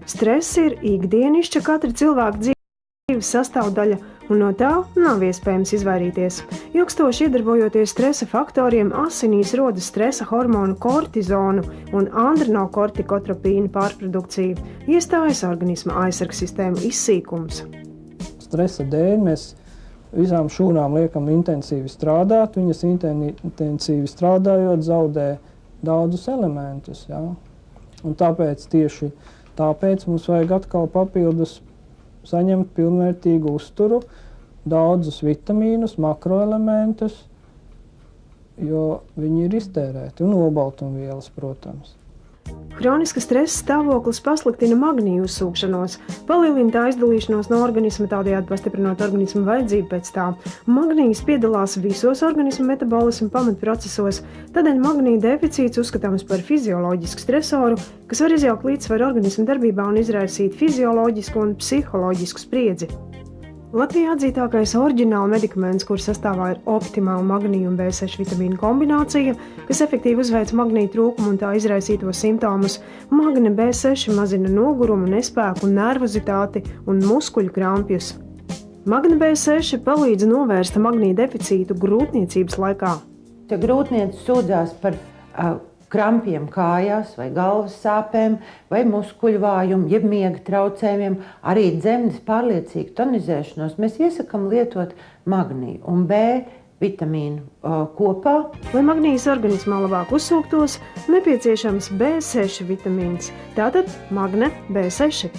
Stress ir ikdienišķa katra cilvēka dzīves sastāvdaļa, un no tā nav iespējams izvairīties. Ilgstoši iedarbojoties stresa faktoriem, asinīs rodas stresa hormonu kortizonu un adrenokortikotropīnu pārprodukcija, iestājas organisma aizsargsistēmu izsīkums. Stresa dēļ mēs visām šūnām liekam intensīvi strādāt, viņas intensīvi strādājot zaudē daudzus elementus. Ja? Un tieši tāpēc mums vajag atkal papildus saņemt pilnvērtīgu uzturu, daudzus vitamīnus, makroelementus, jo viņi ir iztērēti, un olbaltumvielas, protams. Hroniska stresa stāvoklis pasliktina magnija uzsūkšanos, palielina tā izdalīšanos no organisma, tādējādi pastiprinot organisma vajadzību pēc tā. Magnijs piedalās visos organisma metabolisma pamatprocesos, tādēļ magnija deficīts uzskatāms par fizioloģisku stresoru, kas var izjaukt līdzsvaru organisma darbībā un izraisīt fizioloģisku un psiholoģisku spriedzi. Latvijā atzītākais oriģināla medikaments, kur sastāvā ir optimāla magnija un B6 vitamīnu kombinācija, kas efektīvi uzveic magnija trūkumu un tā izraisītos simptomus. Magne B6 mazina nogurumu, nespēku, nervozitāti un muskuļu krampjus. Magne B6 palīdz novērst magnija deficītu grūtniecības laikā. Ja grūtniece sūdzās par krampjiem kājās vai galvas sāpēm vai muskuļu vājumu, jeb miega traucējumiem, arī dzemdes pārliecīgu tonizēšanos, mēs iesakām lietot magniju un B vitamīnu kopā. Lai magnijs organismā labāk uzsūktos, nepieciešams B6 vitamīns, tātad magne B6.